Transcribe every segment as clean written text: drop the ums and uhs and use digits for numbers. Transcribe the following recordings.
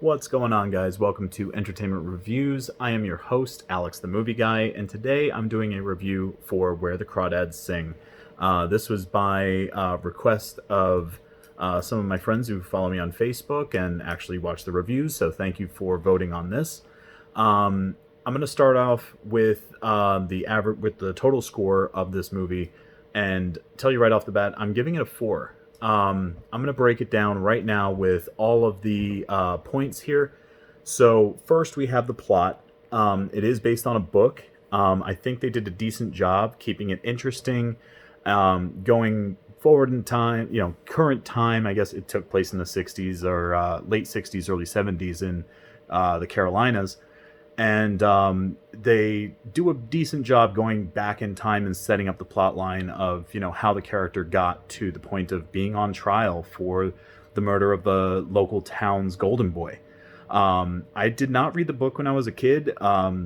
What's going on, guys? Welcome to Entertainment Reviews. I am your host, Alex the Movie Guy, and today I'm doing a review for Where the Crawdads Sing. This was by request of some of my friends who follow me on Facebook and actually watch the reviews, so thank you for voting on this. I'm going to start off with the total score of this movie and tell you right off the bat, I'm giving it a 4. I'm going to break it down right now with all of the points here. So first we have the plot. It is based on a book. I think they did a decent job keeping it interesting, going forward in time, current time. I guess it took place in the 60s or late 60s, early 70s in the Carolinas. And they do a decent job going back in time and setting up the plot line of, how the character got to the point of being on trial for the murder of the local town's golden boy. I did not read the book when I was a kid,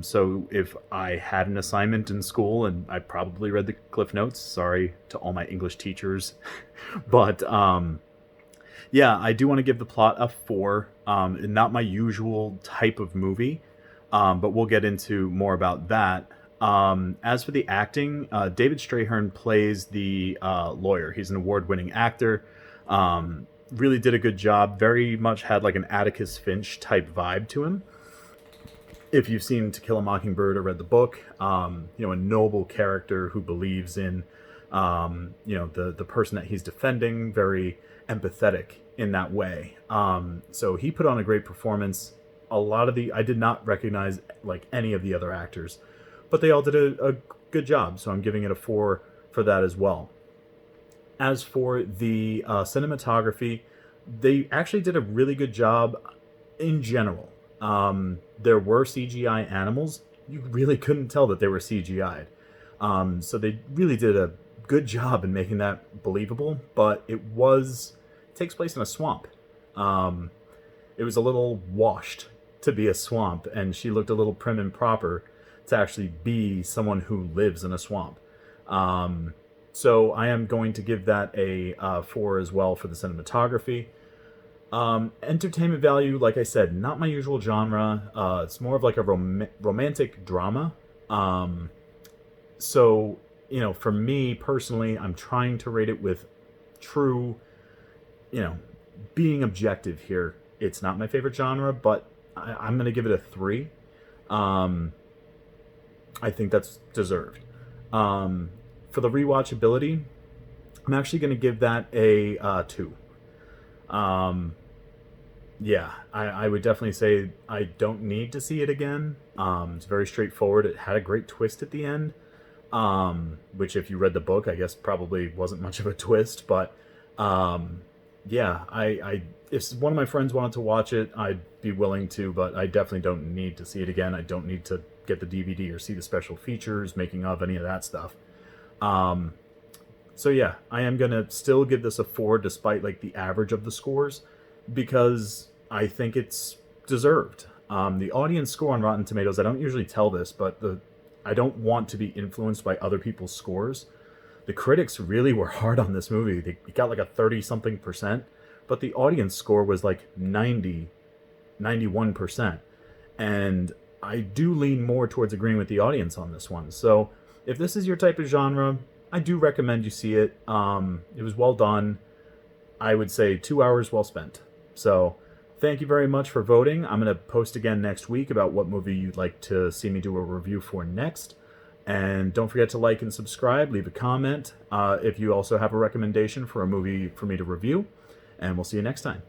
so if I had an assignment in school, and I probably read the Cliff Notes, sorry to all my English teachers, but yeah, I do want to give the plot a 4. Not my usual type of movie. But we'll get into more about that. As for the acting, David Strathairn plays the lawyer. He's an award-winning actor. Really did a good job. Very much had like an Atticus Finch type vibe to him. If you've seen To Kill a Mockingbird or read the book, a noble character who believes in, the person that he's defending. Very empathetic in that way. So he put on a great performance. I did not recognize like any of the other actors, but they all did a good job, so I'm giving it a 4 for that as well. As for the cinematography, they actually did a really good job in general. There were CGI animals. You really couldn't tell that they were CGI'd. So they really did a good job in making that believable, but it takes place in a swamp. It was a little washed to be a swamp, and she looked a little prim and proper to actually be someone who lives in a swamp. So I am going to give that a 4 as well for the cinematography. Entertainment value, like I said, not my usual genre. It's more of like a romantic drama. So, for me personally, I'm trying to rate it with true, being objective here. It's not my favorite genre, but I'm going to give it a 3. I think that's deserved. For the rewatchability, I'm actually going to give that a 2. Yeah, I would definitely say I don't need to see it again. It's very straightforward. It had a great twist at the end, which if you read the book, I guess probably wasn't much of a twist, but yeah, if one of my friends wanted to watch it, I'd be willing to, but I definitely don't need to see it again. I don't need to get the DVD or see the special features, making of, any of that stuff. So yeah, I am going to still give this a 4 despite like the average of the scores, because I think it's deserved. The audience score on Rotten Tomatoes, I don't usually tell this, but I don't want to be influenced by other people's scores. The critics really were hard on this movie. They got like a 30-something %, but the audience score was like 91%. And I do lean more towards agreeing with the audience on this one. So if this is your type of genre, I do recommend you see it. It was well done. I would say 2 hours well spent. So thank you very much for voting. I'm going to post again next week about what movie you'd like to see me do a review for next. And don't forget to like and subscribe, leave a comment if you also have a recommendation for a movie for me to review. And we'll see you next time.